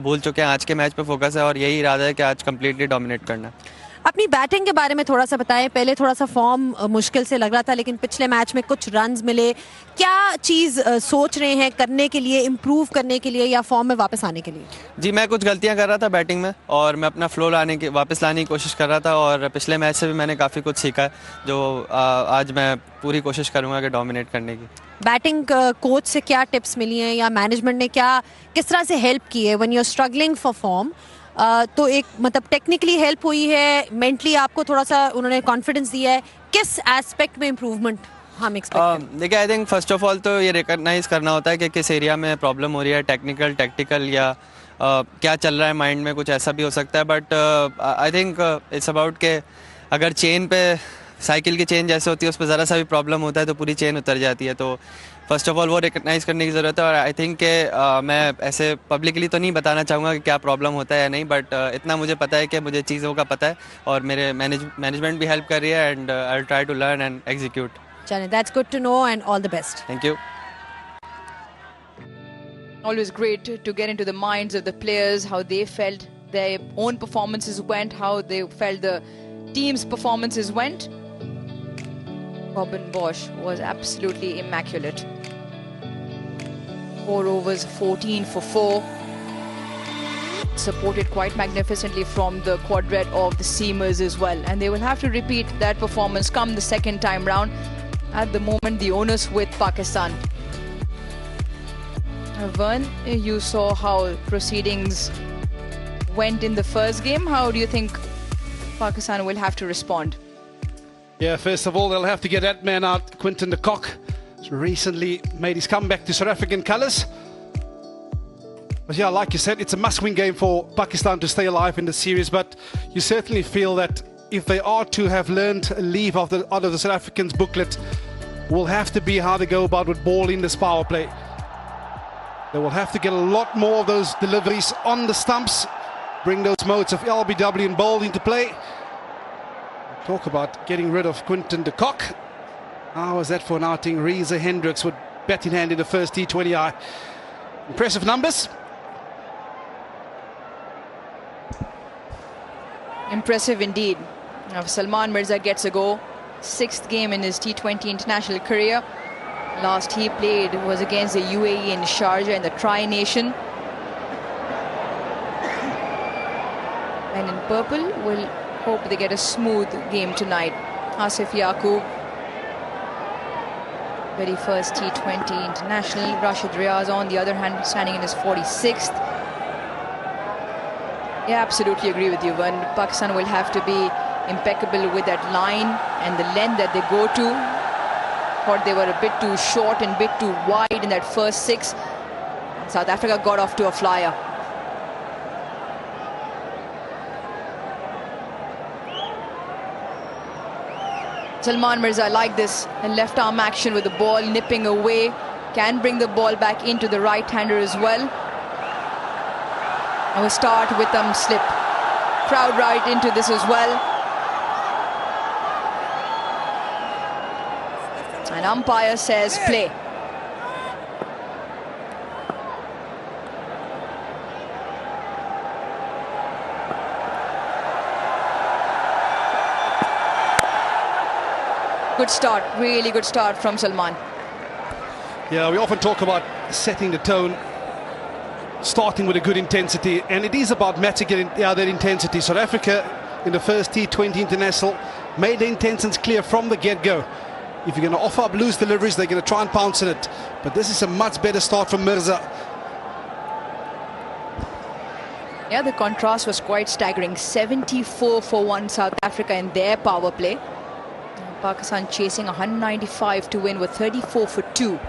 भूल चुके हैं, आज के मैच पे फोकस है और यही इरादा है कि आज कंप्लीटली डोमिनेट करना है। अपनी बैटिंग के बारे में थोड़ा सा बताएं। पहले थोड़ा सा फॉर्म मुश्किल से लग रहा था, लेकिन पिछले मैच में कुछ रन्स मिले। क्या चीज़ सोच रहे हैं करने के लिए, इम्प्रूव करने के लिए या फॉर्म में वापस आने के लिए? जी, मैं कुछ गलतियां कर रहा था बैटिंग में और मैं अपना फ्लो वापस लाने की कोशिश कर रहा था और पिछले मैच से भी मैंने काफ़ी कुछ सीखा है, जो आज मैं पूरी कोशिश करूँगा कि डोमिनेट करने की। बैटिंग कोच से क्या टिप्स मिली हैं या मैनेजमेंट ने किस तरह से हेल्प की है when you are struggling for form? तो एक मतलब टेक्निकली हेल्प हुई है, मेंटली आपको थोड़ा सा उन्होंने कॉन्फिडेंस दिया है, किस एस्पेक्ट में इम्प्रूवमेंट हम एक्सपेक्ट करें? देखिए, I think first of all तो ये रिकॉग्नाइज करना होता है कि किस एरिया में प्रॉब्लम हो रही है, टेक्निकल, टैक्टिकल या क्या चल रहा है माइंड में, कुछ ऐसा भी हो सकता है। But I think it's about के अगर चेन पे साइकिल की चेन जैसे होती है उस पर ज़रा सा भी प्रॉब्लम होता है तो पूरी चेन उतर जाती है। तो फर्स्ट ऑफ ऑल वो रिकग्नाइज़ करने की ज़रूरत है और आई थिंक के मैं ऐसे पब्लिकली तो नहीं बताना चाहूँगा कि क्या प्रॉब्लम होता है या नहीं, बट इतना मुझे पता है कि मुझे चीज़ों का पता है और मेरे मैनेजमेंट भी हेल्प कर रही है and I will try to learn and execute. चलिए, that's good to know and all the best. Thank you. Always great to get into the minds of the players, how they felt their own performances went, how they felt the team's performances went. Robin Bosch was absolutely immaculate. 4 overs, 14 for 4. Supported quite magnificently from the quadret of the seamers as well. And they will have to repeat that performance come the second time round. At the moment, the onus with Pakistan. Vern, you saw how proceedings went in the first game. How do you think Pakistan will have to respond? Yeah, first of all, they'll have to get that man out, Quinton de Kock. He's recently made his comeback to South African colours. But yeah, like you said, it's a must-win game for Pakistan to stay alive in the series. But you certainly feel that if they are to have learned a leave out of the South Africans' booklet, will have to be how they go about with ball in this power play. They will have to get a lot more of those deliveries on the stumps, bring those modes of LBW and bowl into play. Talk about getting rid of Quinton de Kock. How was that for an outing? Reza Hendricks with bat in hand in the first T20I. Impressive numbers. Impressive indeed. Now Salman Mirza gets a go. 6th game in his T20 international career. Last he played was against the UAE in Sharjah in the Tri-Nation. And in purple, we'll hope they get a smooth game tonight. Asif Yaqub, very first T20 international. Rashid Riaz, on the other hand, standing in his 46th. Yeah, absolutely agree with you. When Pakistan will have to be impeccable with that line and the length that they go to. Thought they were a bit too short and a bit too wide in that first 6. South Africa got off to a flyer. Salman Mirza like this, a left arm action with the ball nipping away, can bring the ball back into the right-hander as well. And we'll start with slip. Crowd right into this as well. And umpire says play. Good start, really good start from Salman. Yeah, we often talk about setting the tone, starting with a good intensity, and it is about matching that intensity. South Africa in the first T20 international made the intentions clear from the get-go. If you're going to offer up loose deliveries, they're going to try and pounce on it. But this is a much better start from Mirza. Yeah, the contrast was quite staggering. 74 for 1 South Africa in their power play. Pakistan chasing 195 to win with 34 for 2.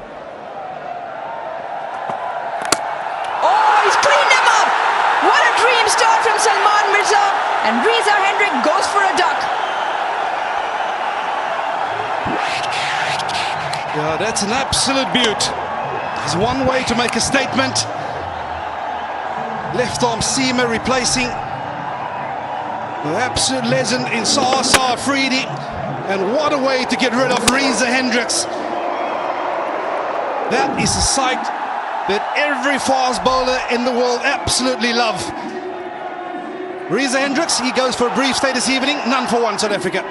Oh, he's cleaned them up! What a dream start from Salman Mirza. And Reza Hendrick goes for a duck. Yeah, that's an absolute beaut. There's one way to make a statement. Left arm seamer replacing the absolute legend in Saar Afridi. And what a way to get rid of Reza Hendricks. That is a sight that every fast bowler in the world absolutely love. Reza Hendricks, he goes for a brief stay this evening, none for one, South Africa.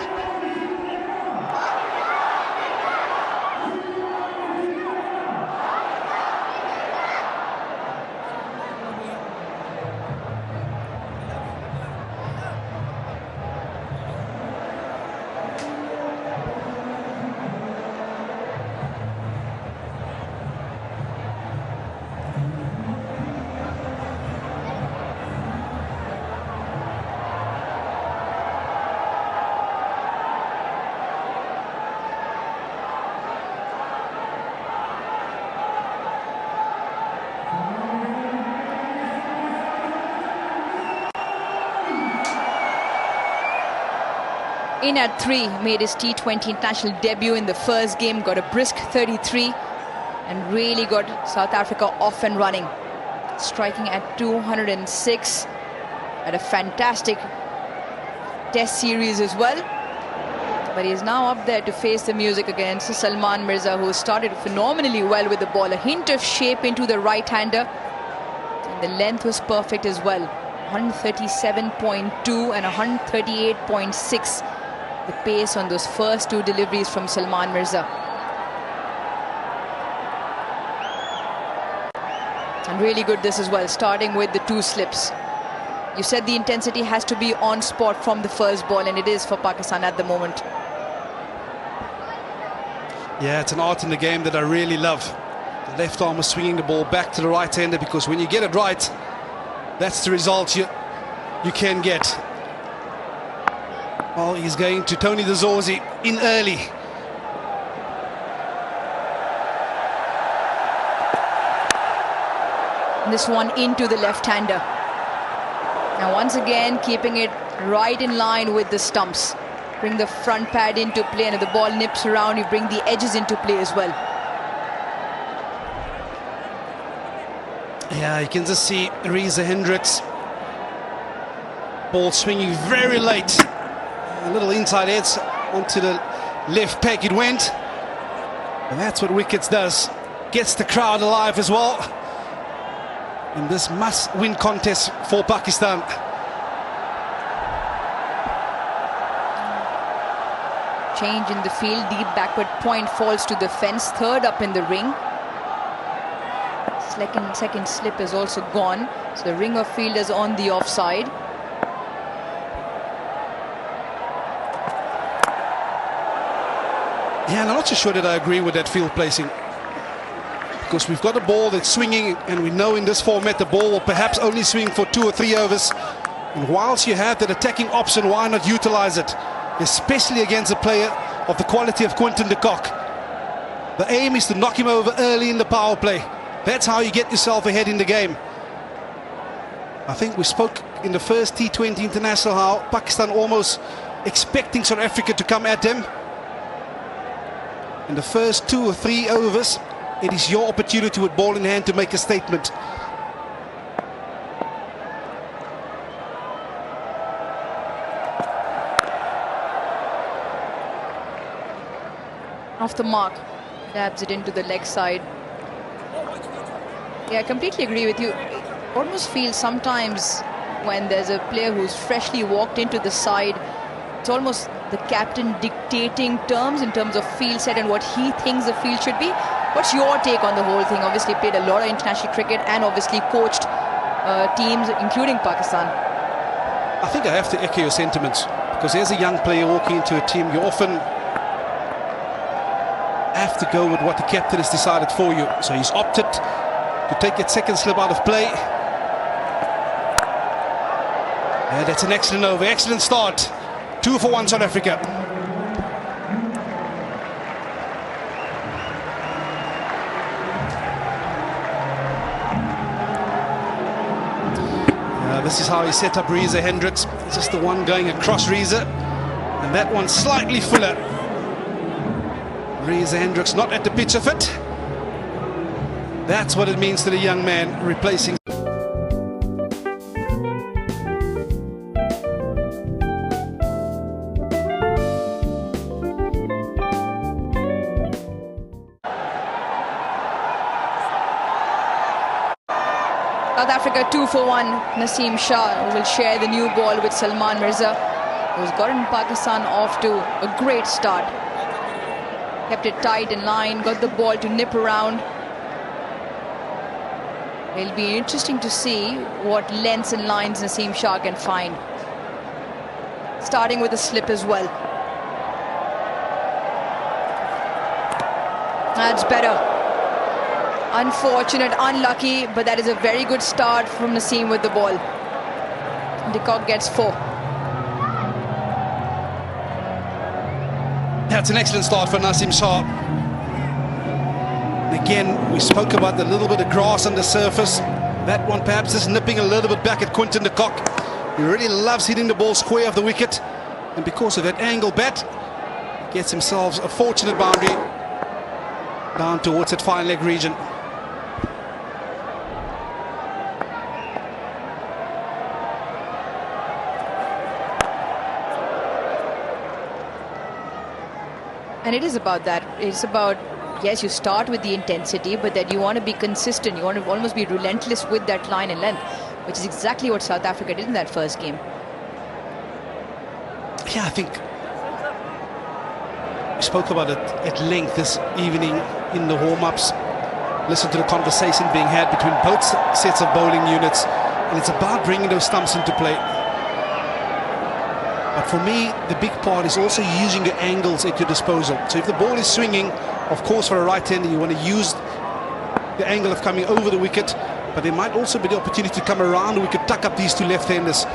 In at 3, made his T20 international debut in the first game, got a brisk 33 and really got South Africa off and running. Striking at 206, at a fantastic test series as well. But he is now up there to face the music against Salman Mirza, who started phenomenally well with the ball. A hint of shape into the right-hander. And the length was perfect as well. 137.2 and 138.6. The pace on those first 2 deliveries from Salman Mirza. And really good this as well, starting with the 2 slips. You said the intensity has to be on spot from the first ball, and it is for Pakistan at the moment. Yeah, it's an art in the game that I really love. The left arm is swinging the ball back to the right-hander, because when you get it right, that's the result you can get. Well, he's going to Tony De Zorzi in early. This one into the left-hander. Now once again keeping it right in line with the stumps. Bring the front pad into play, and if the ball nips around, you bring the edges into play as well. Yeah, you can just see Reza Hendricks. Ball swinging very late. A little inside edge onto the left peg it went. And that's what wickets does. Gets the crowd alive as well. In this must-win contest for Pakistan. Change in the field, deep backward point falls to the fence, 3rd up in the ring. Second slip is also gone, so the ring of fielders on the offside. Yeah, and I'm not so sure that I agree with that field placing, because we've got a ball that's swinging, and we know in this format the ball will perhaps only swing for 2 or 3 overs. And whilst you have that attacking option, why not utilize it, especially against a player of the quality of Quinton de Kock? The aim is to knock him over early in the power play. That's how you get yourself ahead in the game. I think we spoke in the first T20 international how Pakistan almost expecting South Africa to come at them. In the first 2 or 3 overs, it is your opportunity with ball in hand to make a statement. Off the mark, dabs it into the leg side. Yeah, I completely agree with you. It almost feels sometimes when there's a player who's freshly walked into the side, it's almost the captain dictating terms in terms of field set and what he thinks the field should be. What's your take on the whole thing? Obviously played a lot of international cricket and obviously coached teams, including Pakistan. I think I have to echo your sentiments, because as a young player walking into a team, you often have to go with what the captain has decided for you. So he's opted to take that second slip out of play. Yeah, that's an excellent over, excellent start. 2 for 1 South Africa. This is how he set up Reza Hendricks. Just the one going across Reza, and that one slightly fuller. Reza Hendricks not at the pitch of it. That's what it means to the young man replacing Africa 2 for 1. Naseem Shah will share the new ball with Salman Mirza, who's gotten Pakistan off to a great start. Kept it tight in line, got the ball to nip around. It'll be interesting to see what lengths and lines Naseem Shah can find. Starting with a slip as well. That's better. Unfortunate, unlucky, but that is a very good start from Naseem with the ball. De Kock gets 4. That's an excellent start for Naseem Shah. Again, we spoke about the little bit of grass on the surface. That one perhaps is nipping a little bit back at Quinton de Kock. He really loves hitting the ball square of the wicket. And because of that angle bat, gets himself a fortunate boundary down towards that fine leg region. And it is about that. It's about, yes, you start with the intensity, but then you want to be consistent. You want to almost be relentless with that line and length, which is exactly what South Africa did in that first game. Yeah, I think we spoke about it at length this evening in the warm-ups. Listen to the conversation being had between both sets of bowling units, and it's about bringing those stumps into play. But for me, the big part is also using the angles at your disposal. So if the ball is swinging, of course, for a right-hander, you want to use the angle of coming over the wicket, but there might also be the opportunity to come around the wicket, tuck up these two left-handers.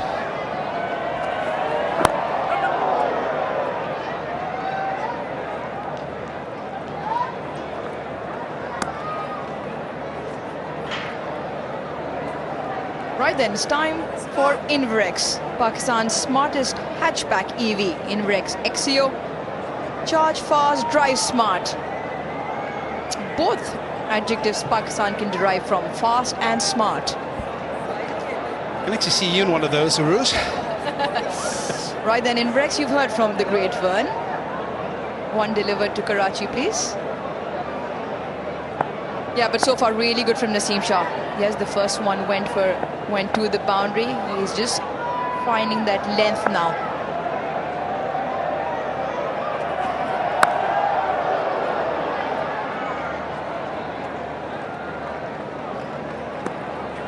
Right then, it's time for Inverex, Pakistan's smartest hatchback EV. Inverex Exio. Charge fast, drive smart. Both adjectives Pakistan can derive from fast and smart. I can actually see you in one of those, Aruj. Right then, Inverex, you've heard from the great Vern. One delivered to Karachi, please. Yeah, but so far really good from Naseem Shah. Yes, the first one went to the boundary. He's just finding that length now.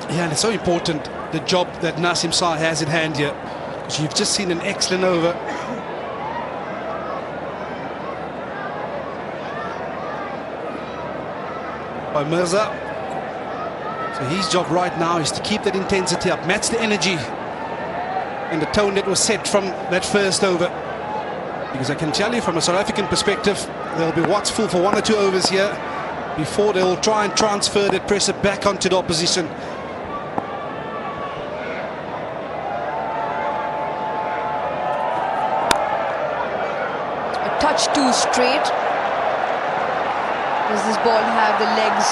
Yeah, and it's so important, the job that Naseem Shah has in hand here. Because you've just seen an excellent over. By Mirza. So his job right now is to keep that intensity up, match the energy and the tone that was set from that first over. Because I can tell you from a South African perspective, they'll be watchful for 1 or 2 overs here before they'll try and transfer that pressure back onto the opposition. A touch too straight. Does this ball have the legs?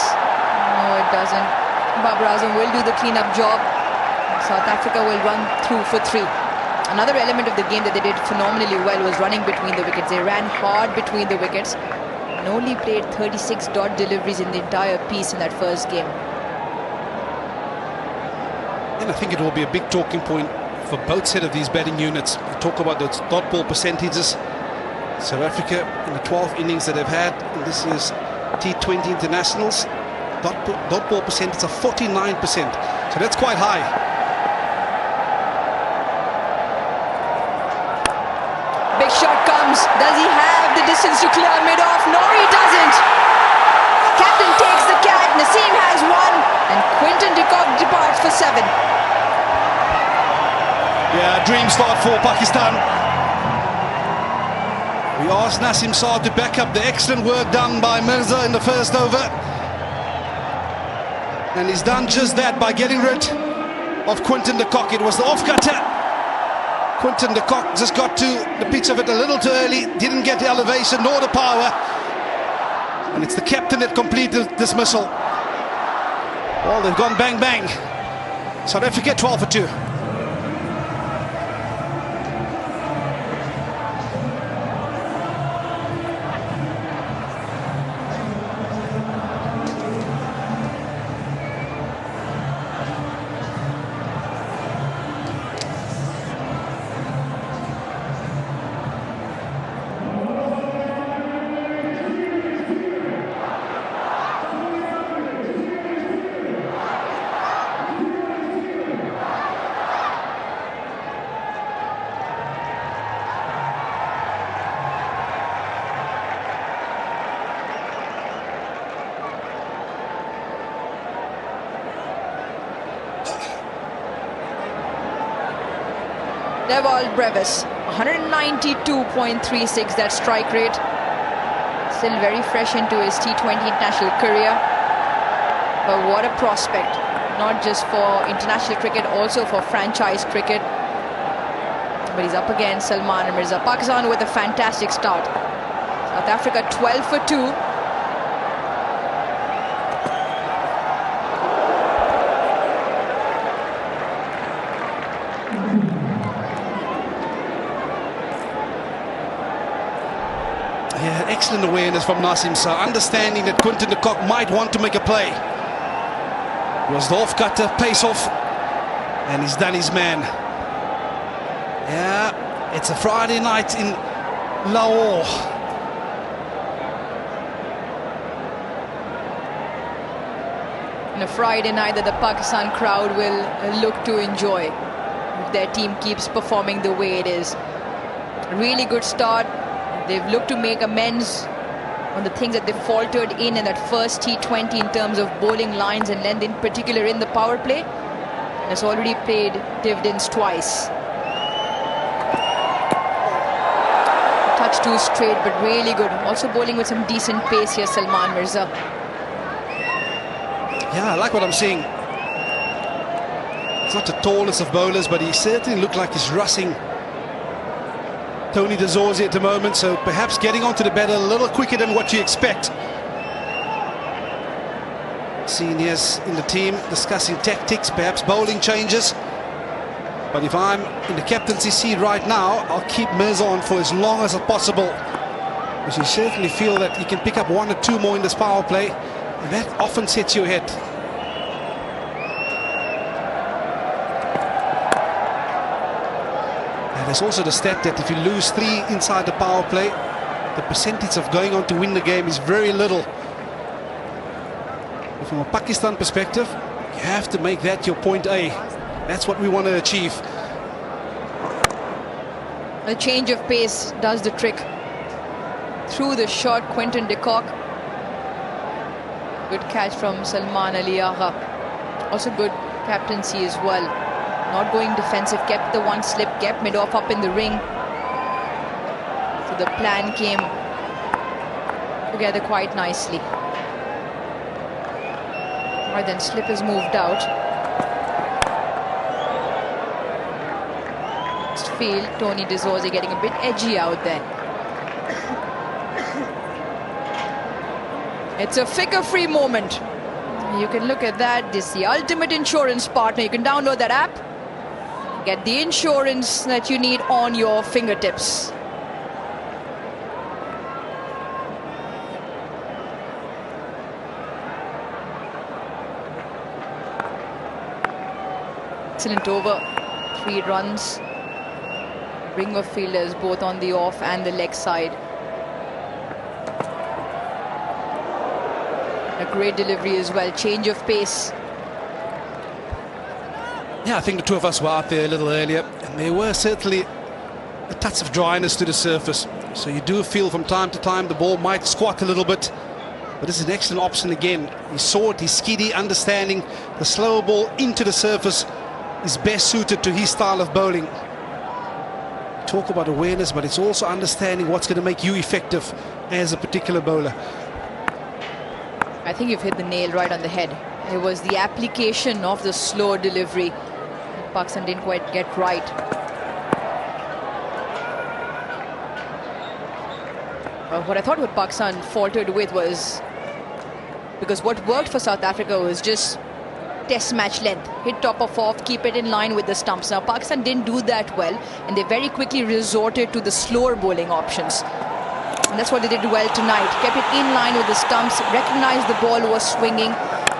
No, it doesn't. Babar Azam will do the clean-up job. South Africa will run through for 3. Another element of the game that they did phenomenally well was running between the wickets. They ran hard between the wickets and only played 36 dot deliveries in the entire piece in that first game. And I think it will be a big talking point for both set of these batting units. We talk about those dot ball percentages. South Africa in the 12 innings that they've had in this year's T20 internationals, dot ball percentage of 49%. So that's quite high. Big shot comes. Does he have the distance to clear mid-off? No, he doesn't. Captain takes the cat. Naseem has 1 and Quinton de Kock departs for 7. Yeah, dream start for Pakistan. We asked Naseem Shah to back up the excellent work done by Mirza in the first over. And he's done just that by getting rid of Quinton de Kock. It was the off-cutter. Quinton de Kock just got to the pitch of it a little too early, didn't get the elevation nor the power. And it's the captain that completed dismissal. Well, they've gone bang bang. South Africa 12 for 2. Deval Brevis, 192.36, that strike rate. Still very fresh into his T20 international career. But what a prospect, not just for international cricket, also for franchise cricket. But he's up against Salman Mirza. Pakistan with a fantastic start. South Africa 12 for 2. Yeah, excellent awareness from Nasim Shah, understanding that Quinton de Kock might want to make a play. It was the off-cutter, pace off, and he's done his man. Yeah, it's a Friday night in Lahore. And a Friday night that the Pakistan crowd will look to enjoy if their team keeps performing the way it is. Really good start. They've looked to make amends on the things that they faltered in that first T20 in terms of bowling lines and length, in particular in the power play. Has already paid dividends twice. Touch too straight, but really good. Also bowling with some decent pace here, Salman Mirza. Yeah, I like what I'm seeing. He's not the tallest of bowlers, but he certainly looked like he's rushing Tony de Zorzi at the moment, so perhaps getting onto the batter a little quicker than what you expect. Seniors in the team discussing tactics, perhaps bowling changes. But if I'm in the captaincy seat right now, I'll keep Mirza on for as long as possible, because you certainly feel that you can pick up 1 or 2 more in this power play, and that often sets you ahead. There's also the stat that if you lose 3 inside the power play, the percentage of going on to win the game is very little. But from a Pakistan perspective, you have to make that your point A. That's what we want to achieve. A change of pace does the trick. Through the shot, Quinton de Kock. Good catch from Salman Ali Agha. Also good captaincy as well. Not going defensive, kept the one slip, kept mid-off up in the ring. So the plan came together quite nicely. Right then, slip has moved out. Next field, Tony de Zorzi getting a bit edgy out there. It's a figure-free moment. You can look at that. This is the ultimate insurance partner. You can download that app. Get the insurance that you need on your fingertips. Excellent over. 3 runs. Ring of fielders both on the off and the leg side. A great delivery as well. Change of pace. Yeah, I think the two of us were out there a little earlier, and there were certainly a touch of dryness to the surface. So you do feel from time to time the ball might squat a little bit. But this is an excellent option again. He saw it, he's skiddy, understanding the slower ball into the surface is best suited to his style of bowling. Talk about awareness, but it's also understanding what's going to make you effective as a particular bowler. I think you've hit the nail right on the head. It was the application of the slow delivery that Pakistan didn't quite get right. What I thought what Pakistan faltered with was, because what worked for South Africa was just test match length, hit top of off, keep it in line with the stumps. Now Pakistan didn't do that well, and they very quickly resorted to the slower bowling options. And that's what they did well tonight. Kept it in line with the stumps, recognized the ball was swinging,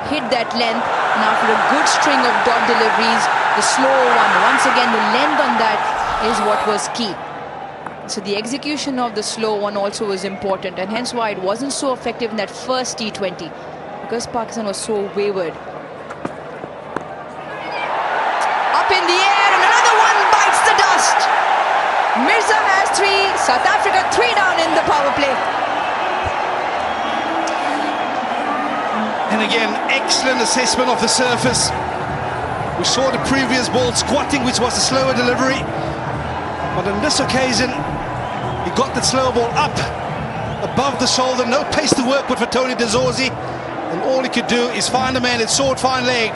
hit that length, and after a good string of dot deliveries, the slow one, once again the length on that is what was key. So the execution of the slow one also was important, and hence why it wasn't so effective in that first T20, because Pakistan was so wayward. Up in the air, and another one bites the dust. Mirza has 3, South Africa 3 down in the power play. And again, excellent assessment of the surface. We saw the previous ball squatting, which was a slower delivery. But on this occasion, he got that slow ball up above the shoulder, no pace to work with for Tony De Zorzi, and all he could do is find a man at sword fine leg.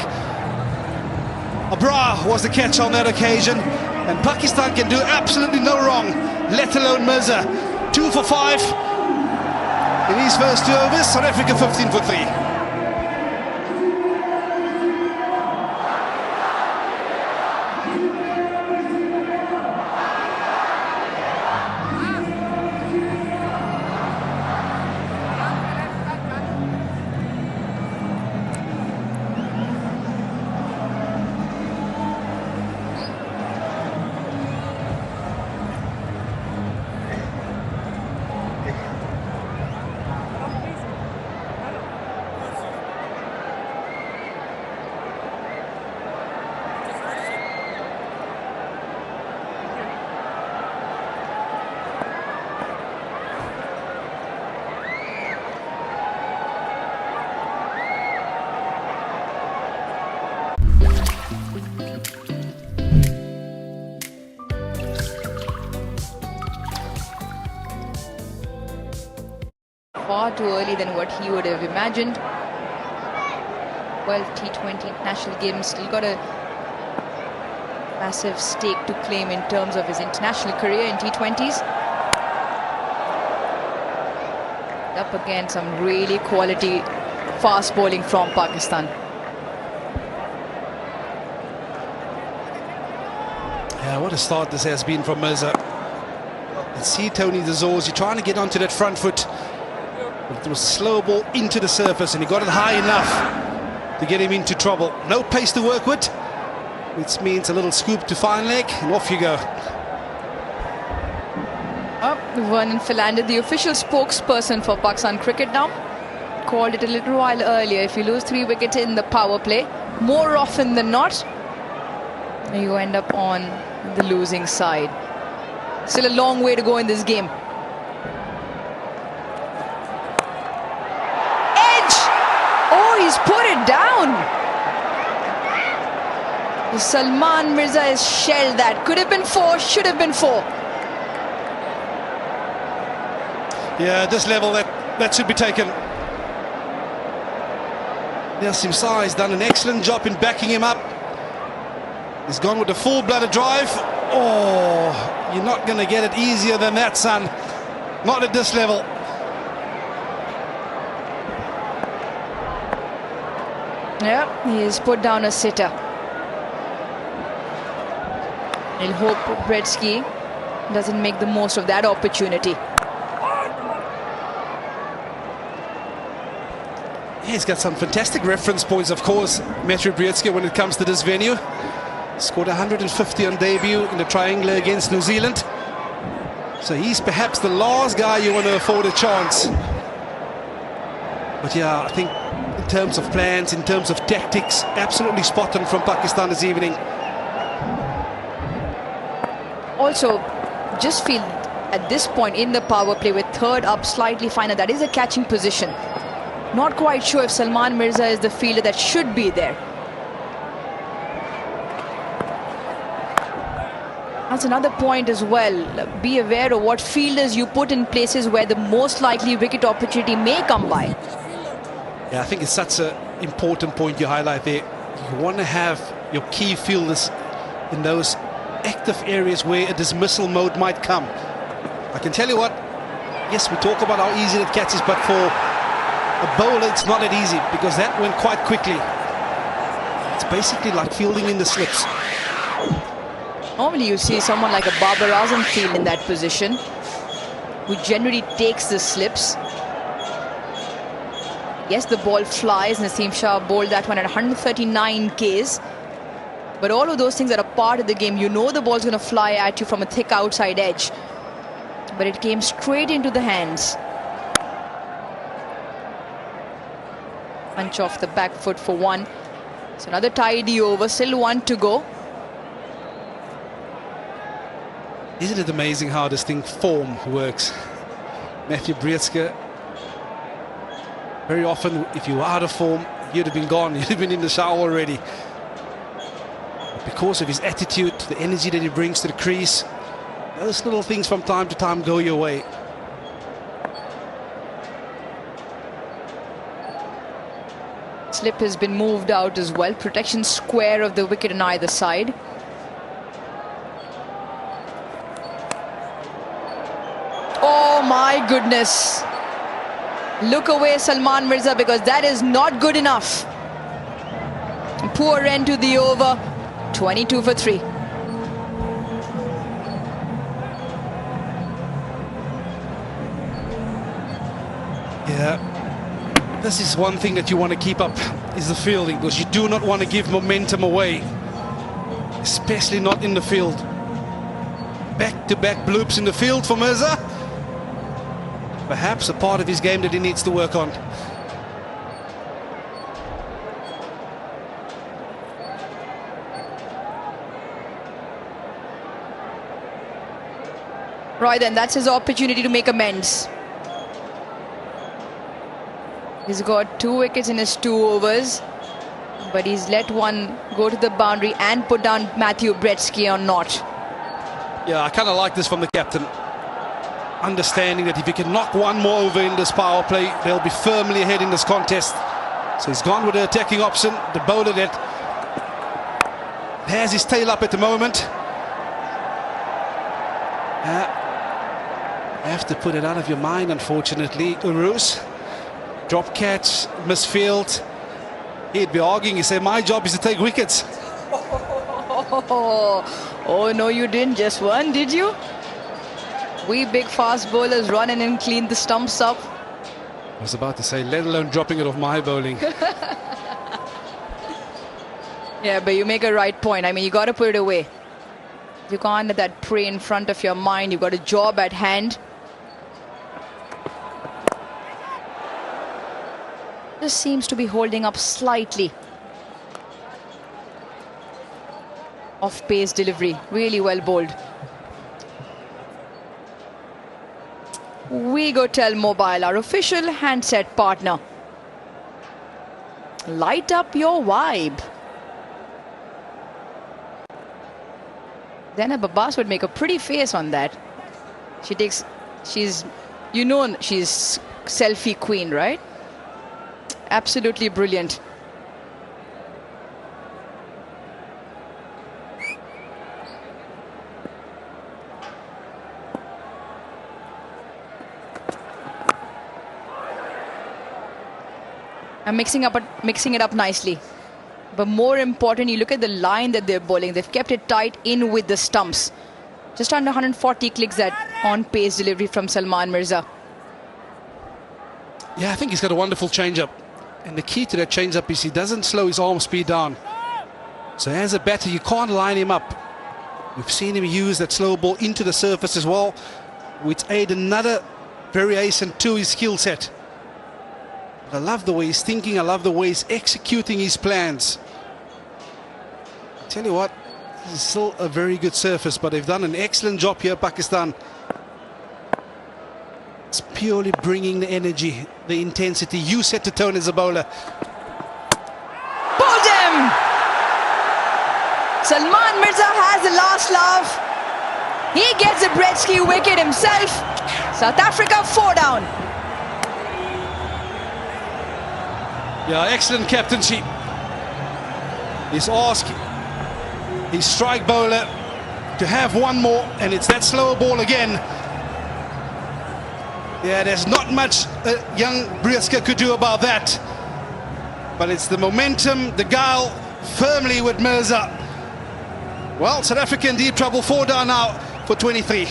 Abra was the catch on that occasion, and Pakistan can do absolutely no wrong, let alone Mirza. 2 for 5 in his first 2 overs. South Africa 15 for 3. Far too early than what he would have imagined. Well, T20 international games, still got a massive stake to claim in terms of his international career in T20s. Up again, some really quality fast bowling from Pakistan. Yeah, what a start this has been from Mirza. And see Tony De Zorzi trying to get onto that front foot. But it was a slow ball into the surface, and he got it high enough to get him into trouble. No pace to work with, which means a little scoop to fine leg, and off you go. Vernon Philander, the official spokesperson for Pakistan cricket now, called it a little while earlier. If you lose 3 wickets in the power play, more often than not, you end up on the losing side. Still a long way to go in this game. He's put it down. Salman Mirza has shelled that. Could have been 4, should have been 4. Yeah, at this level that should be taken. Nasim Shah has done an excellent job in backing him up. He's gone with a full-blooded drive. Oh, you're not going to get it easier than that, son. Not at this level. Yeah, he has put down a sitter. He'll hope Bretsky doesn't make the most of that opportunity. Yeah, he's got some fantastic reference points, of course, Matthew Bretsky, when it comes to this venue. Scored 150 on debut in the triangular against New Zealand. So he's perhaps the last guy you want to afford a chance. But yeah, I think in terms of plans, in terms of tactics, absolutely spot on from Pakistan this evening. Also, just feel at this point in the power play with 3rd up slightly finer, that is a catching position. Not quite sure if Salman Mirza is the fielder that should be there. That's another point as well. Be aware of what fielders you put in places where the most likely wicket opportunity may come by. Yeah, I think it's such an important point you highlight there. You want to have your key fielders in those active areas where a dismissal mode might come. I can tell you what, yes, we talk about how easy that catch is, but for a bowler it's not that easy, because that went quite quickly. It's basically like fielding in the slips. Normally you see someone like a Babar Azam field in that position, who generally takes the slips. Yes, the ball flies. Nasim Shah bowled that one at 139 Ks. But all of those things are a part of the game. You know the ball's going to fly at you from a thick outside edge. But it came straight into the hands. Punch off the back foot for 1. So another tidy over, still 1 to go. Isn't it amazing how this thing form works? Matthew Bretsky, very often if you were out of form, you'd have been gone, you'd have been in the shower already. But because of his attitude, the energy that he brings to the crease, Those little things from time to time go your way. Slip has been moved out as well. Protection square of the wicket on either side. Oh my goodness. Look away, Salman Mirza, because that is not good enough. Poor end to the over. 22 for 3. Yeah. This is one thing that you want to keep up, is the fielding, because you do not want to give momentum away, especially not in the field. Back-to-back bloops in the field for Mirza. Perhaps a part of his game that he needs to work on. Right then, that's his opportunity to make amends. He's got 2 wickets in his 2 overs, but he's let one go to the boundary and put down Matthew Bretsky on not. Yeah, I kind of like this from the captain. Understanding that if he can knock one more over in this power play, they'll be firmly ahead in this contest. So he's gone with the attacking option, the bowler that has his tail up at the moment. Have to put it out of your mind, unfortunately, Uruz. Drop catch, misfield. He'd be arguing, he said, my job is to take wickets. Oh no, you didn't, just one, did you? We big fast bowlers run in and clean the stumps up. I was about to say, let alone dropping it off my bowling. Yeah, but you make a right point. I mean, you got to put it away. You can't let that prey in front of your mind. You've got a job at hand. Just seems to be holding up slightly. Off-pace delivery, really well bowled. We go tell Mobile, our official handset partner. Light up your vibe. Zainab Abbas would make a pretty face on that. She's selfie queen, right? Absolutely brilliant. I'm mixing it up nicely. But more important, you look at the line that they're bowling. They've kept it tight in with the stumps. Just under 140 clicks that on-pace delivery from Salman Mirza. Yeah, I think he's got a wonderful change-up. And the key to that change-up is he doesn't slow his arm speed down. So as a batter, you can't line him up. We've seen him use that slow ball into the surface as well, which aid another variation to his skill set. I love the way he's thinking. I love the way he's executing his plans. I tell you what, this is still a very good surface, but they've done an excellent job here, Pakistan. It's purely bringing the energy, the intensity. You set the tone as a bowler. Bowled him! Salman Mirza has the last laugh. He gets a Bretsky wicket himself. South Africa 4 down. Yeah, excellent captaincy. He's asked his strike bowler to have one more, and it's that slower ball again. Yeah, there's not much young Brieske could do about that. But it's the momentum, the guile, firmly with Mirza. Well, South Africa in deep trouble, 4 down now for 23.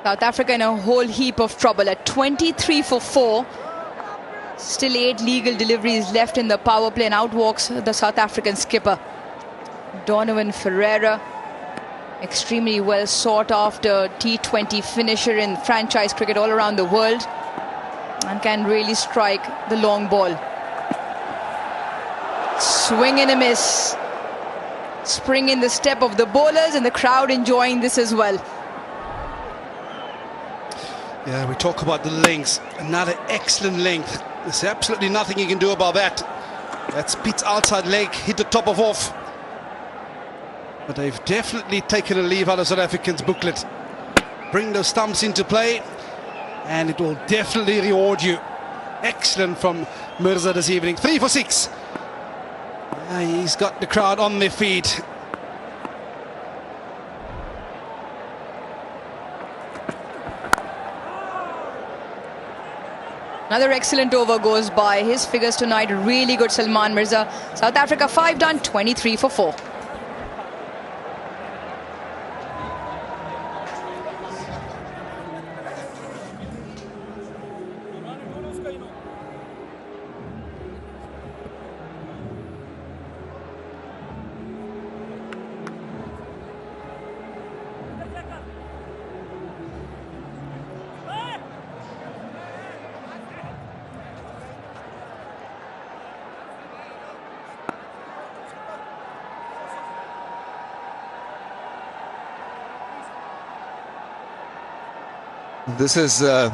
South Africa in a whole heap of trouble at 23 for 4. Still 8 legal deliveries left in the power play, and out walks the South African skipper. Donovan Ferreira, extremely well sought after T20 finisher in franchise cricket all around the world, and can really strike the long ball. Swing and a miss. Spring in the step of the bowlers, and the crowd enjoying this as well. Yeah, we talk about the lengths. Another excellent length. There's absolutely nothing you can do about that. That's Pete's outside leg, hit the top of off. But they've definitely taken a leave out of South Africans' booklet. Bring those stumps into play, and it will definitely reward you. Excellent from Mirza this evening. 3 for 6. He's got the crowd on their feet. Another excellent over goes by. His figures tonight really good, Salman Mirza. South Africa 5 done, 23 for 4. This is a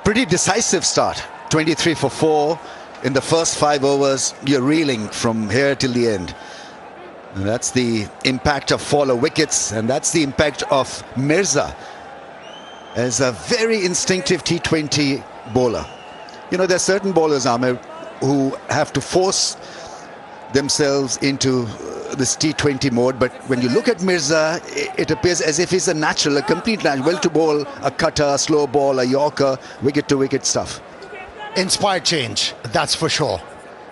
pretty decisive start. 23 for 4 in the first 5 overs. You're reeling from here till the end. And that's the impact of faller wickets, and that's the impact of Mirza as a very instinctive T20 bowler. You know, there are certain bowlers, Amir, who have to force themselves into this T20 mode, but when you look at Mirza, it appears as if he's a natural, a complete natural, well to bowl a cutter, a slow ball, a yorker, wicket to wicket stuff. Inspired change, that's for sure.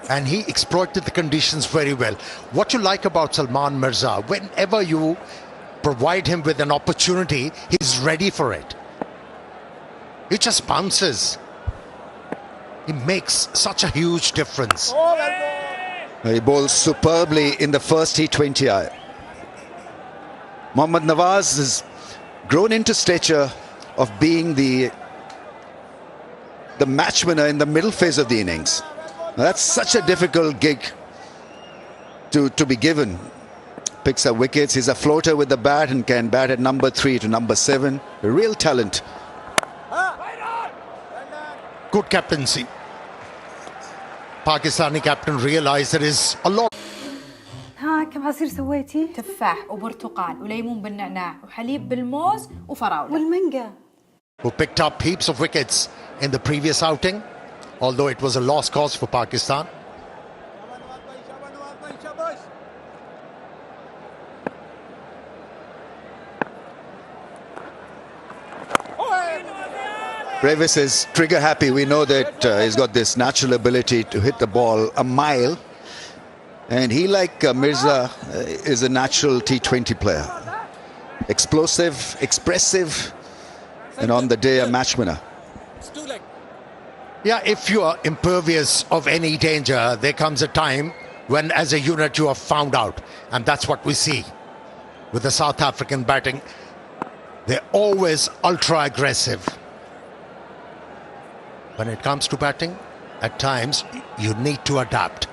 And he exploited the conditions very well. What you like about Salman Mirza, whenever you provide him with an opportunity, he's ready for it. He just bounces. He makes such a huge difference. He bowls superbly in the first T20I. Mohammad Nawaz has grown into stature of being the match winner in the middle phase of the innings. Now, that's such a difficult gig to be given. Picks up wickets, he's a floater with the bat and can bat at number 3 to number 7. A real talent. Good captaincy. Pakistani captain realized there is a lot. ها كم عصير سويتي؟ تفاح وبرتقال وليمون بالنعناع وحليب بالموز وفراولة والمانجا. Who picked up heaps of wickets in the previous outing, although it was a lost cause for Pakistan. Brevis is trigger happy. We know that he's got this natural ability to hit the ball a mile, and he, like Mirza, is a natural T20 player. Explosive, expressive, and on the day a match winner. Yeah, if you are impervious of any danger, there comes a time when as a unit you are found out, and that's what we see with the South African batting. They're always ultra aggressive. When it comes to batting, at times you need to adapt.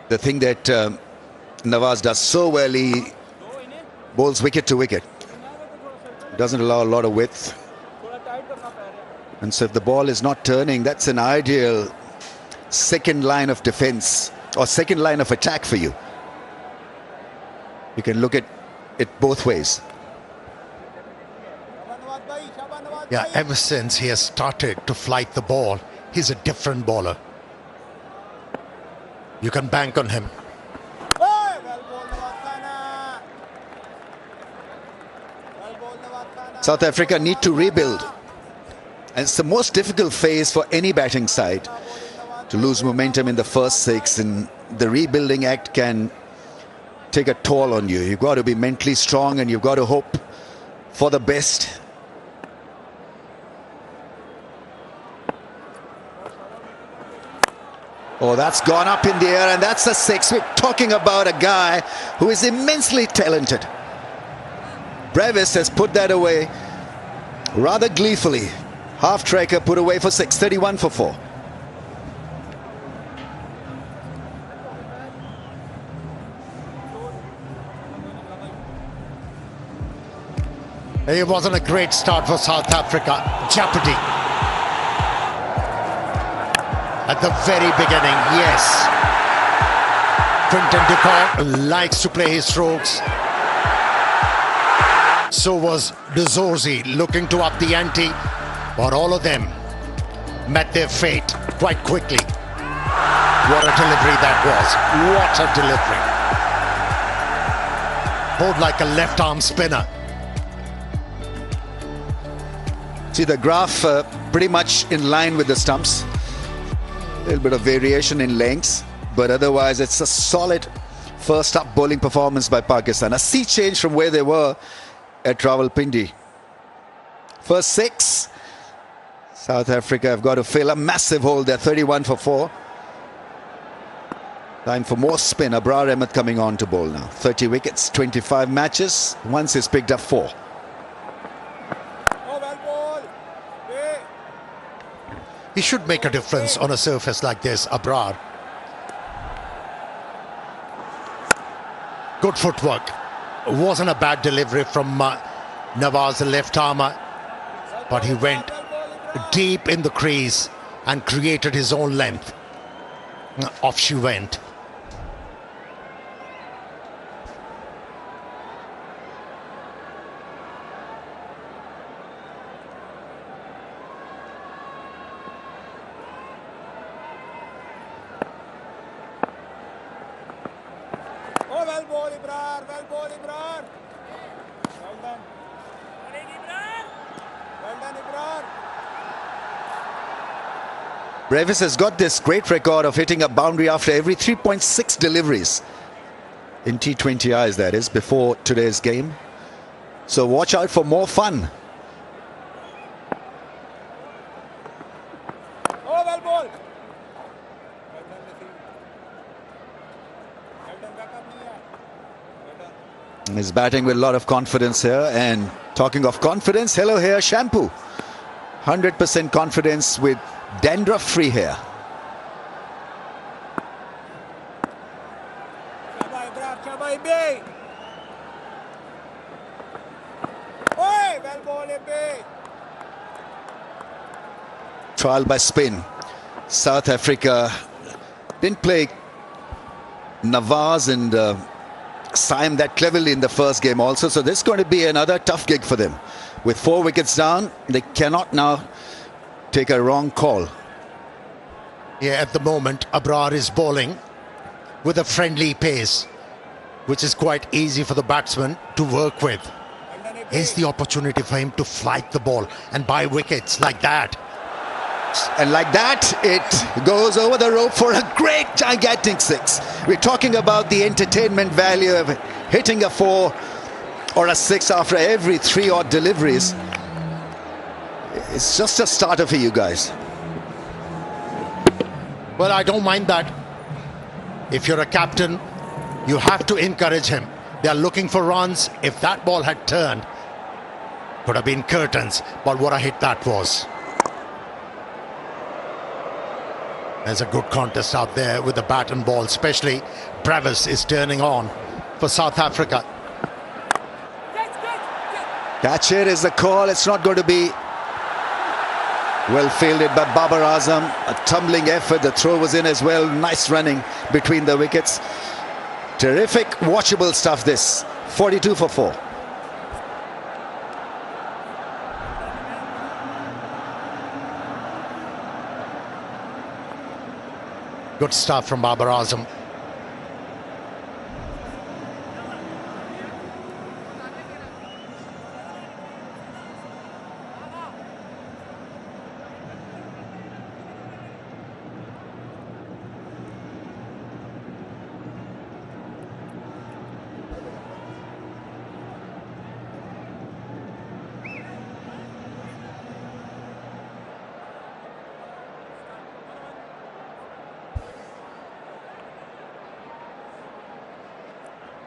The thing that Nawaz does so well, he bowls wicket to wicket. Doesn't allow a lot of width. And so if the ball is not turning, that's an ideal second line of defense or second line of attack for you. You can look at it both ways. Yeah, ever since he has started to flight the ball, he's a different bowler. You can bank on him. South Africa need to rebuild. And it's the most difficult phase for any batting side, to lose momentum in the first 6, and the rebuilding act can take a toll on you. You've got to be mentally strong and you've got to hope for the best. Oh, that's gone up in the air, and that's a 6. We're talking about a guy who is immensely talented. Brevis has put that away rather gleefully. Half striker put away for 6, 31 for 4. It wasn't a great start for South Africa. Jeopardy. At the very beginning, yes. Quinton de Kock likes to play his strokes. So was De Zorzi looking to up the ante. But all of them met their fate quite quickly. What a delivery that was. What a delivery. Both like a left-arm spinner. See the graph pretty much in line with the stumps. A little bit of variation in lengths, but otherwise it's a solid first up bowling performance by Pakistan. A sea change from where they were at Rawalpindi. First 6. South Africa have got to fill a massive hole there, 31 for 4. Time for more spin. Abrar Ahmed coming on to bowl now. 30 wickets, 25 matches. Once he's picked up 4. He should make a difference on a surface like this, Abrar. Good footwork. Wasn't a bad delivery from Nawaz, the left armer, but he went deep in the crease and created his own length. Off she went. Brevis has got this great record of hitting a boundary after every 3.6 deliveries. In T20Is, that is, before today's game. So watch out for more fun. He's batting with a lot of confidence here. And talking of confidence, hello hair shampoo. 100% confidence with dandruff-free hair. Trial by spin. South Africa didn't play Nawaz and Saim that cleverly in the first game also, so this is going to be another tough gig for them. With 4 wickets down, they cannot now take a wrong call. Yeah, at the moment, Abrar is bowling with a friendly pace, which is quite easy for the batsman to work with. Here's the opportunity for him to flight the ball and buy wickets like that. And like that, it goes over the rope for a great gigantic 6. We're talking about the entertainment value of hitting a 4 or a 6 after every 3 odd deliveries. It's just a starter for you guys. Well, I don't mind that. If you're a captain, you have to encourage him. They're looking for runs. If that ball had turned, could have been curtains. But what a hit that was. There's a good contest out there with the bat and ball, especially Brevis is turning on for South Africa. Catch it is the call. It's not going to be well fielded by Babar Azam. A tumbling effort. The throw was in as well. Nice running between the wickets. Terrific, watchable stuff this. 42 for 4. Good stuff from Babar Azam.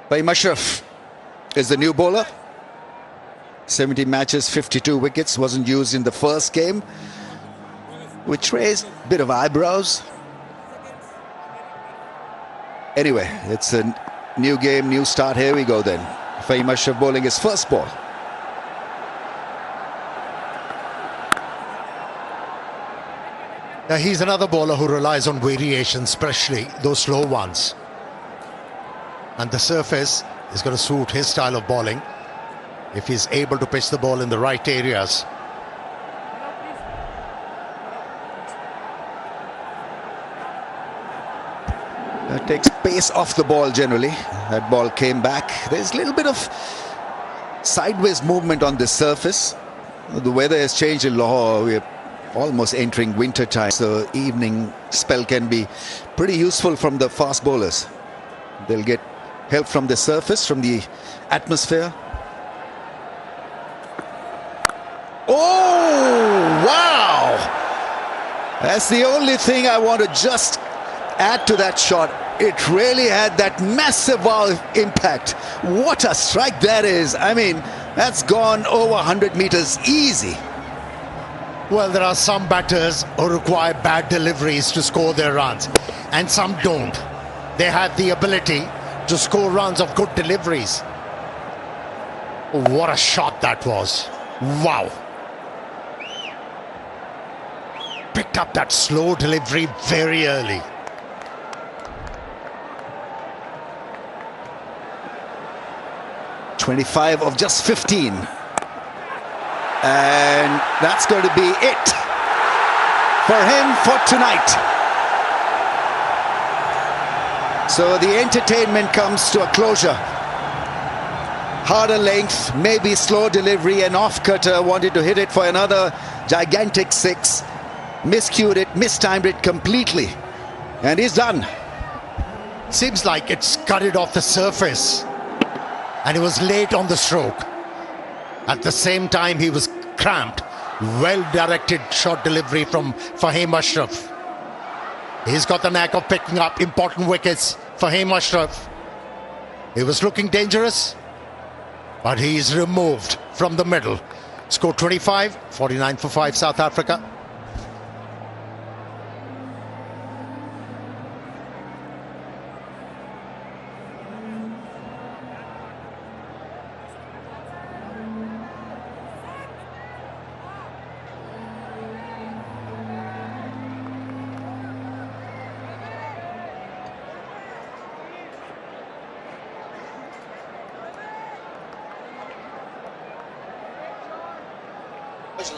Fahim Ashraf is the new bowler. 70 matches, 52 wickets. Wasn't used in the first game, which raised a bit of eyebrows. Anyway, it's a new game, new start. Here we go then. Fahim Ashraf bowling his first ball. Now he's another bowler who relies on variations, especially those slow ones. And the surface is going to suit his style of bowling if he's able to pitch the ball in the right areas. That takes pace off the ball generally. That ball came back. There's a little bit of sideways movement on this surface. The weather has changed in Lahore. We're almost entering winter time, so evening spell can be pretty useful from the fast bowlers. They'll get help from the surface, from the atmosphere. Oh, wow! That's the only thing I want to just add to that shot. It really had that massive impact. What a strike that is. I mean, that's gone over 100 meters easy. Well, there are some batters who require bad deliveries to score their runs, and some don't. They have the ability to score runs of good deliveries. What a shot that was. Wow. Picked up that slow delivery very early. "25 of just 15. And that's going to be it for him for tonight. So the entertainment comes to a closure. Harder length, maybe slow delivery, and off-cutter wanted to hit it for another gigantic six. Miscued it, mistimed it completely. And he's done. Seems like it's cut off the surface. And he was late on the stroke. At the same time, he was cramped. Well-directed shot delivery from Fahim Ashraf. He's got the knack of picking up important wickets. Fahim Ashraf. He was looking dangerous, but he's removed from the middle. Score 25, 49 for 5 South Africa.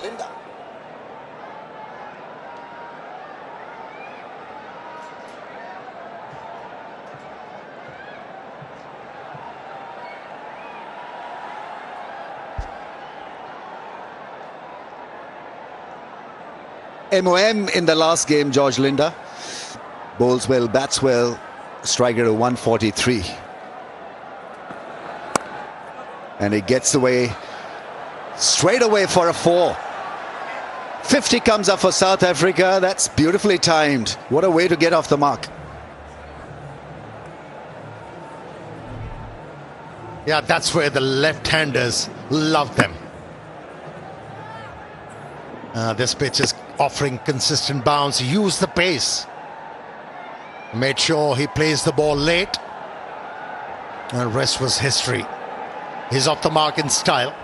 Linda. MOM in the last game, George Linda. Bowls well, bats well, striker at 143. And he gets away straight away for a 4. 50 comes up for South Africa. That's beautifully timed. What a way to get off the mark. Yeah, that's where the left-handers love them. This pitch is offering consistent bounce. Use the pace. Made sure he plays the ball late. And the rest was history. He's off the mark in style.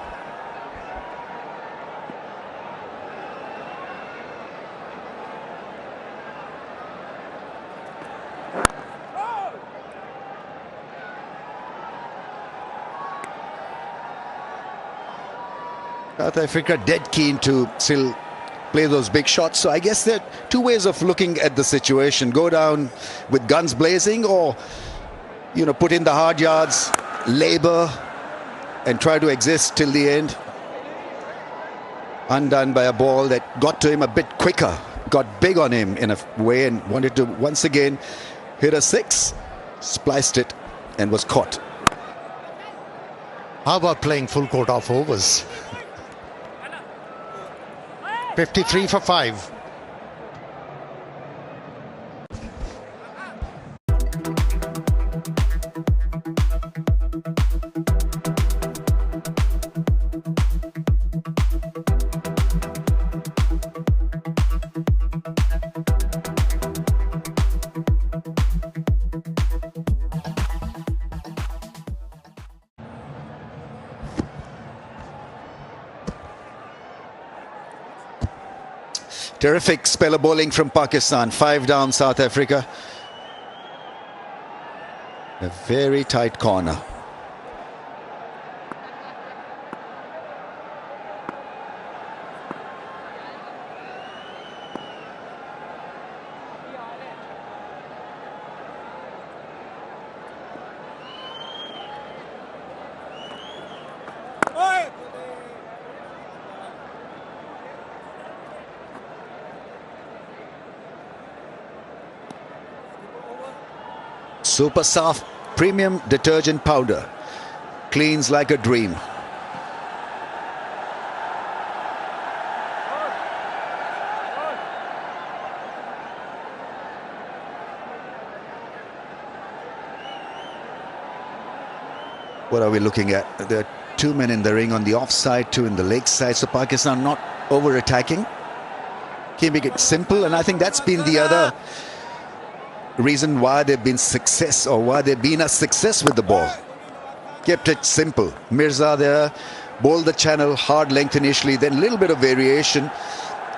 South Africa dead keen to still play those big shots. So I guess there are two ways of looking at the situation. Go down with guns blazing, or, you know, put in the hard yards, labour, and try to exist till the end. Undone by a ball that got to him a bit quicker. Got big on him in a way and wanted to once again hit a 6. Spliced it and was caught. How about playing full court off overs? 53 for 5. Terrific spell of bowling from Pakistan. 5 down, South Africa. A very tight corner. Super soft premium detergent powder. Cleans like a dream. What are we looking at? There are 2 men in the ring, on the offside, 2 in the leg side. So Pakistan not over-attacking, keeping it simple, and I think that's been the other reason why they've been a success with the ball. Kept it simple. Mirza there, bowled the channel, hard length initially, then a little bit of variation.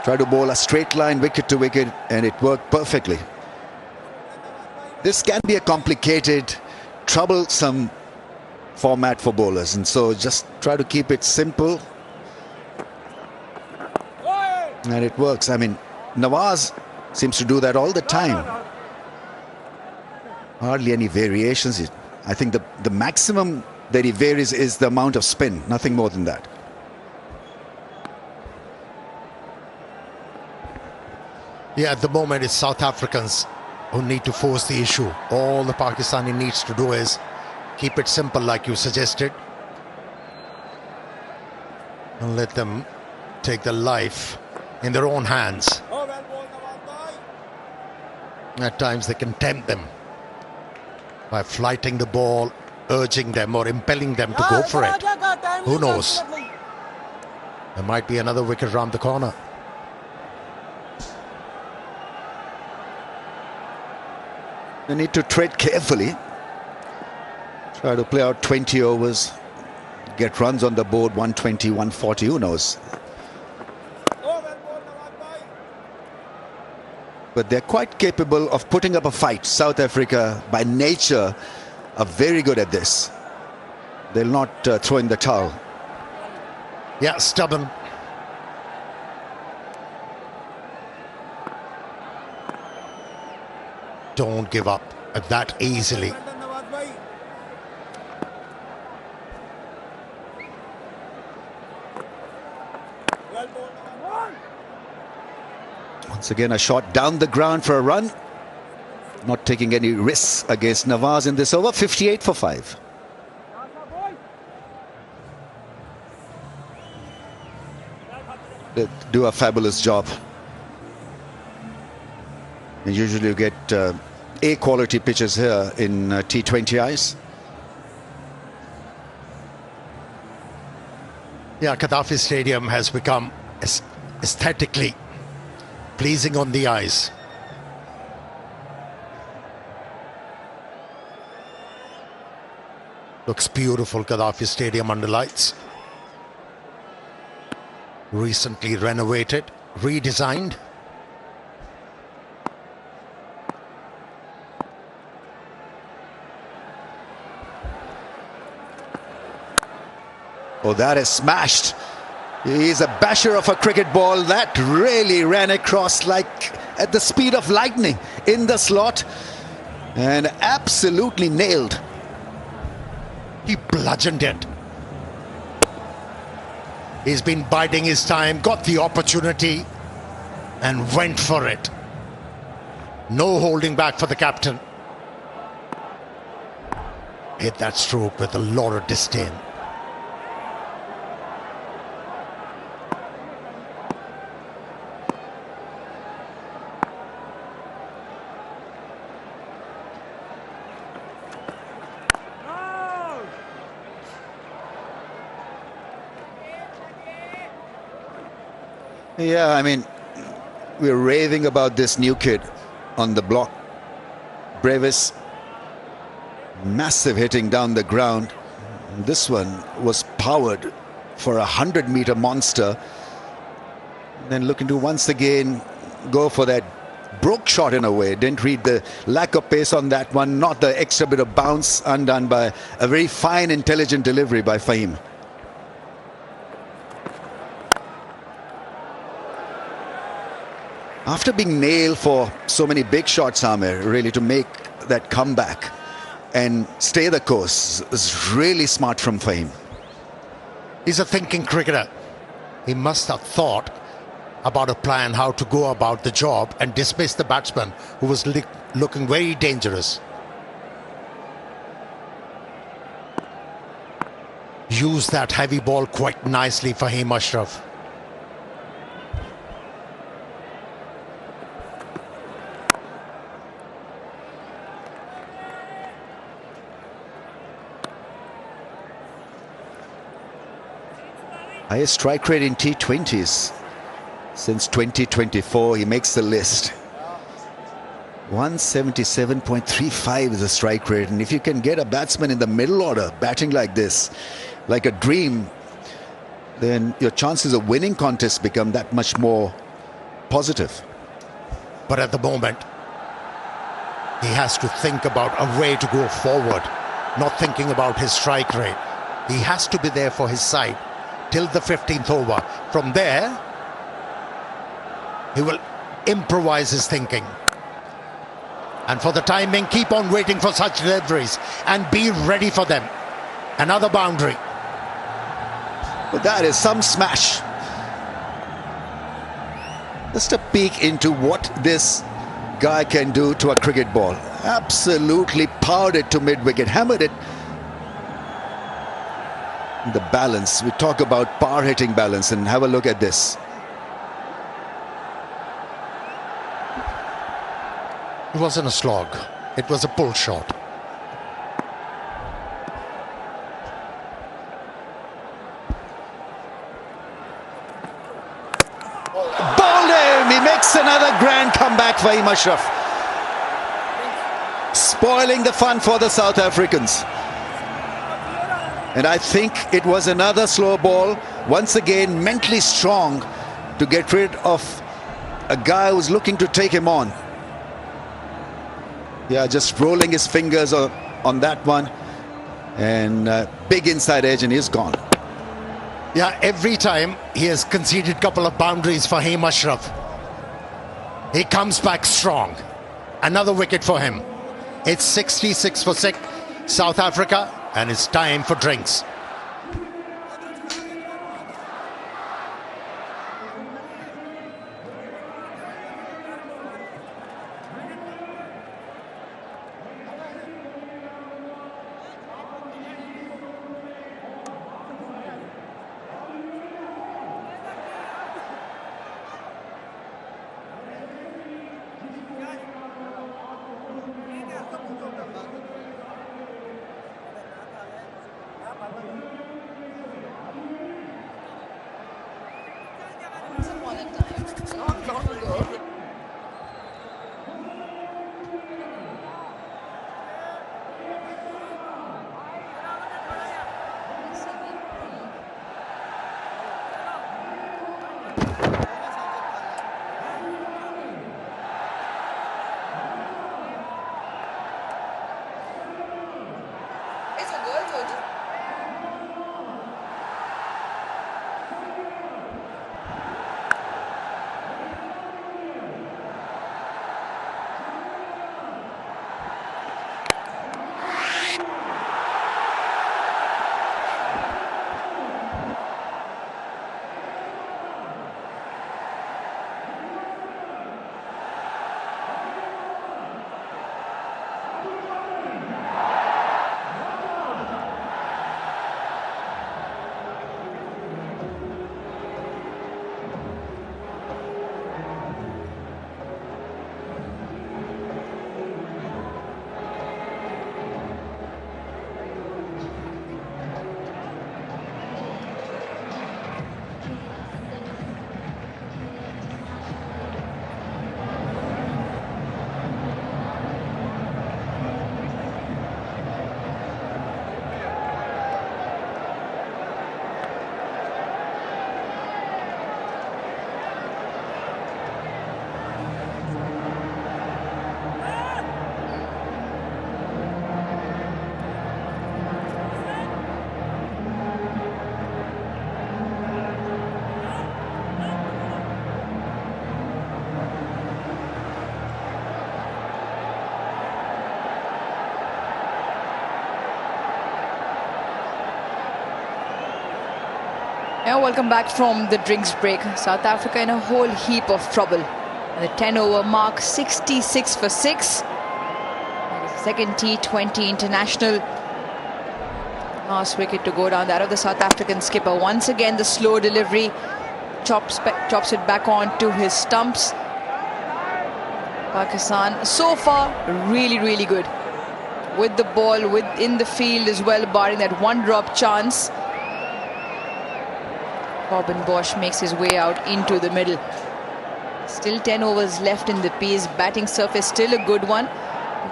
Tried to bowl a straight line, wicket to wicket, and it worked perfectly. This can be a complicated, troublesome format for bowlers, and so just try to keep it simple. And it works. I mean, Nawaz seems to do that all the time. Hardly any variations. I think the maximum that he varies is the amount of spin, nothing more than that. Yeah, at the moment it's South Africans who need to force the issue. All the Pakistani needs to do is keep it simple, like you suggested, and let them take the life in their own hands. At times they can tempt them by flighting the ball, urging them or impelling them to go for it. Who knows? There might be another wicket round the corner. They need to tread carefully. Try to play out 20 overs, get runs on the board, 120, 140, who knows? But they're quite capable of putting up a fight. South Africa, by nature, are very good at this. They'll not throw in the towel. Yeah, stubborn. Don't give up that easily. Once again, a shot down the ground for a run. Not taking any risks against Nawaz in this over. 58 for 5. They do a fabulous job. And usually you get A-quality pitches here in T20 ice. Yeah, Gaddafi Stadium has become aesthetically pleasing on the eyes. Looks beautiful, Gaddafi Stadium under lights. Recently renovated, redesigned. Oh, that is smashed. He's a basher of a cricket ball. That really ran across like at the speed of lightning in the slot and absolutely nailed. He bludgeoned it. He's been biding his time, got the opportunity and went for it. No holding back for the captain. Hit that stroke with a lot of disdain. Yeah, I mean, we're raving about this new kid on the block. Brevis, massive hitting down the ground. This one was powered for a 100-meter monster. Then looking to once again go for that broke shot in a way. Didn't read the lack of pace on that one, not the extra bit of bounce, undone by a very fine, intelligent delivery by Fahim. After being nailed for so many big shots, Amir, really to make that comeback and stay the course is really smart from Fahim. He's a thinking cricketer. He must have thought about a plan how to go about the job and dismiss the batsman who was looking very dangerous. Used that heavy ball quite nicely for Fahim Ashraf. Highest strike rate in T20s since 2024. He makes the list. 177.35 is the strike rate, and if you can get a batsman in the middle order batting like this, like a dream, then your chances of winning contests become that much more positive. But at the moment, he has to think about a way to go forward, not thinking about his strike rate. He has to be there for his side till the 15th over. From there, he will improvise his thinking. And for the time being, keep on waiting for such deliveries and be ready for them. Another boundary. But that is some smash. Just a peek into what this guy can do to a cricket ball. Absolutely powered it to mid-wicket, hammered it. The balance, we talk about power hitting balance, and have a look at this. It wasn't a slog, it was a pull shot. Bowled him! He makes another grand comeback for Fahim Ashraf. Spoiling the fun for the South Africans. And I think it was another slow ball, once again mentally strong to get rid of a guy who's looking to take him on. Yeah, just rolling his fingers on that one, and big inside edge, and he's gone. Yeah, every time he has conceded a couple of boundaries for Fahim Ashraf, he comes back strong. Another wicket for him. It's 66 for 6, South Africa, and it's time for drinks. Yeah, welcome back from the drinks break. South Africa in a whole heap of trouble. And the 10-over mark, 66 for 6. Second T20 international. Last wicket to go down, that of the South African skipper. Once again, the slow delivery chops it back onto his stumps. Pakistan so far really good with the ball, in the field as well, barring that one drop chance. Robin Bosch makes his way out into the middle. Still 10 overs left in the piece. Batting surface still a good one.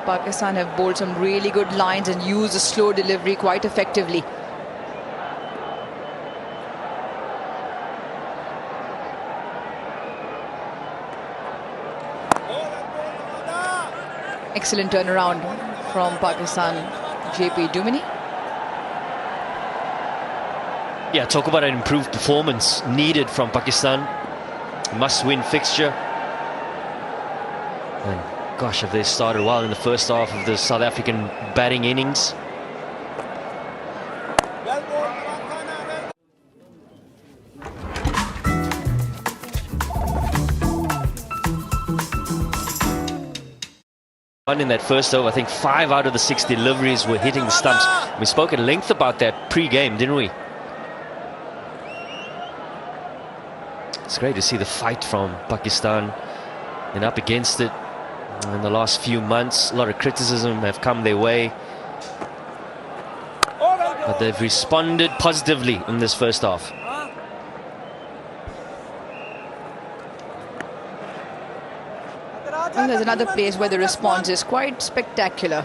Pakistan have bowled some really good lines and used the slow delivery quite effectively. Excellent turnaround from Pakistan, JP Dumini. Yeah, talk about an improved performance needed from Pakistan. Must-win fixture. And gosh, have they started well in the first half of the South African batting innings. In that first over, I think 5 out of the 6 deliveries were hitting the stumps. We spoke at length about that pre-game, didn't we? It's great to see the fight from Pakistan and up against it in the last few months. A lot of criticism have come their way, but they've responded positively in this first half. And there's another place where the response is quite spectacular.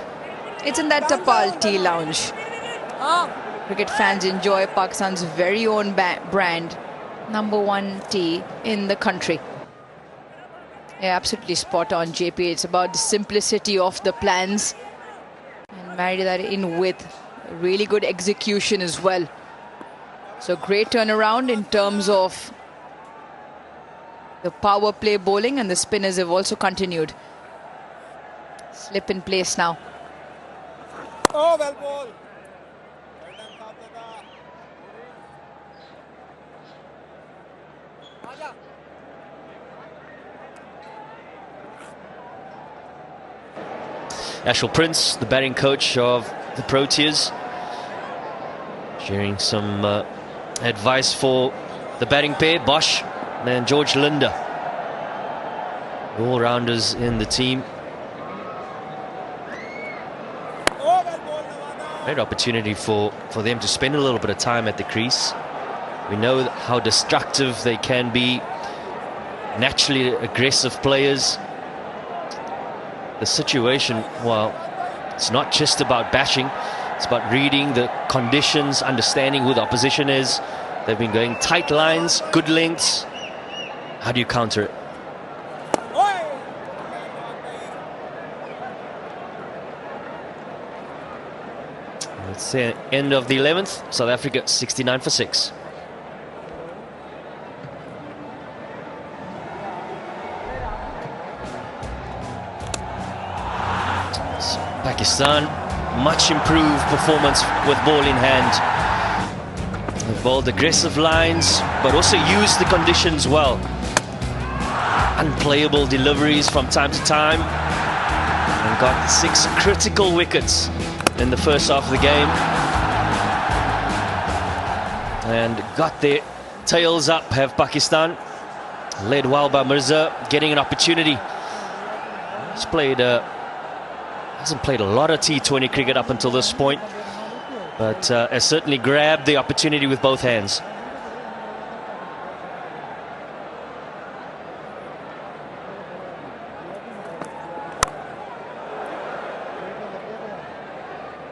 It's in that Tapal Tea Lounge. Cricket fans enjoy Pakistan's very own brand, #1 tea in the country. Yeah, absolutely spot on, JP. It's about the simplicity of the plans and marry that in with really good execution as well. So great turnaround in terms of the power play bowling, and the spinners have also continued. Slip in place now. Oh, well ball. Ashwell Prince, the batting coach of the Proteas, sharing some advice for the batting pair, Bosch and George Linder, all-rounders in the team. Great opportunity for them to spend a little bit of time at the crease. We know how destructive they can be, naturally aggressive players. The situation, well, it's not just about bashing, it's about reading the conditions, understanding who the opposition is. They've been going tight lines, good lengths. How do you counter it? It's the end of the 11th. South Africa 69 for 6. Pakistan, much improved performance with ball in hand. They've bowled aggressive lines, but also used the conditions well. Unplayable deliveries from time to time, and got 6 critical wickets in the first half of the game, and got their tails up, have Pakistan, led well by Mirza, getting an opportunity. He's hasn't played a lot of T20 cricket up until this point, but has certainly grabbed the opportunity with both hands.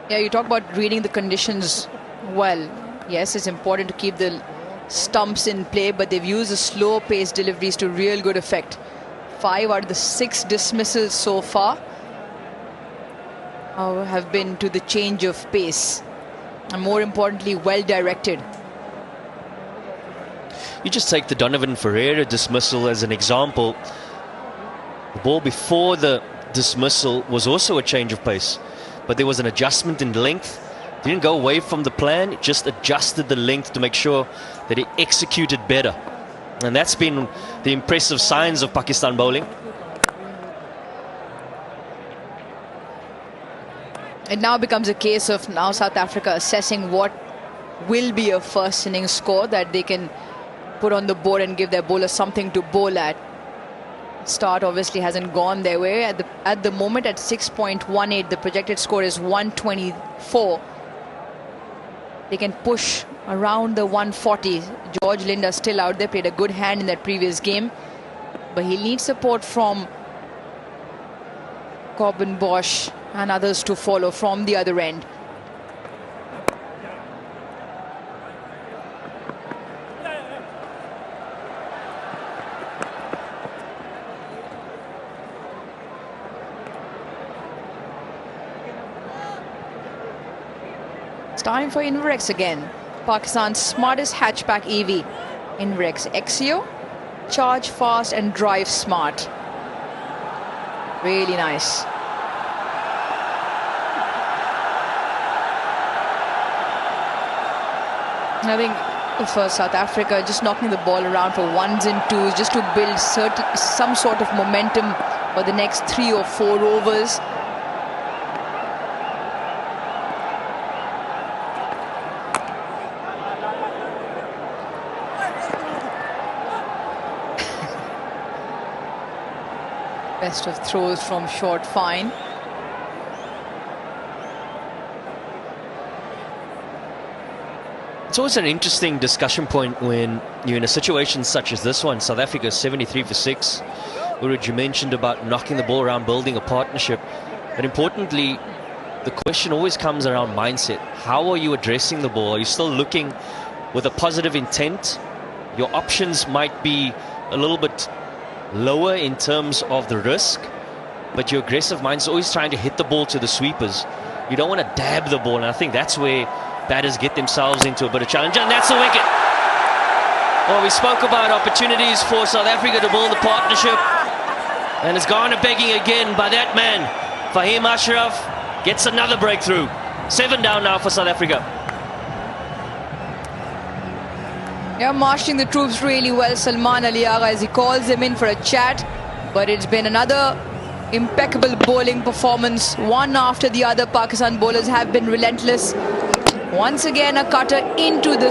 Yeah, you talk about reading the conditions well. Yes, it's important to keep the stumps in play, but they've used the slow-paced deliveries to real good effect. 5 out of the 6 dismissals so far have been to the change of pace, and more importantly, well directed. You just take the Donovan Ferreira dismissal as an example. The ball before the dismissal was also a change of pace, but there was an adjustment in length, Didn't go away from the plan, just adjusted the length to make sure that he executed better. And that's been the impressive signs of Pakistan bowling. It now becomes a case of now South Africa assessing what will be a first innings score that they can put on the board and give their bowlers something to bowl at. Start obviously hasn't gone their way. At the moment at 6.18, the projected score is 124. They can push around the 140. George Linda still out there, played a good hand in that previous game, but he'll need support from Corbin Bosch and others to follow from the other end. It's time for Inverex again. Pakistan's smartest hatchback EV. Inverex Exio. Charge fast and drive smart. Really nice. I think for South Africa, just knocking the ball around for ones and twos, just to build some sort of momentum for the next 3 or 4 overs. Best of throws from short fine. It's always an interesting discussion point when you're in a situation such as this one. South Africa 73 for 6. Uraj, you mentioned about knocking the ball around, building a partnership. But importantly, the question always comes around mindset. How are you addressing the ball? Are you still looking with a positive intent? Your options might be a little bit lower in terms of the risk, but your aggressive mind's always trying to hit the ball to the sweepers. You don't want to dab the ball, and I think that's where batters get themselves into a bit of challenge, and that's the wicket. Well, we spoke about opportunities for South Africa to build a partnership, and it's gone a begging again by that man. Fahim Ashraf gets another breakthrough. 7 down now for South Africa. Yeah, marshalling the troops really well, Salman Ali Agha, as he calls them in for a chat. But it's been another impeccable bowling performance. One after the other, Pakistan bowlers have been relentless. Once again, a cutter into the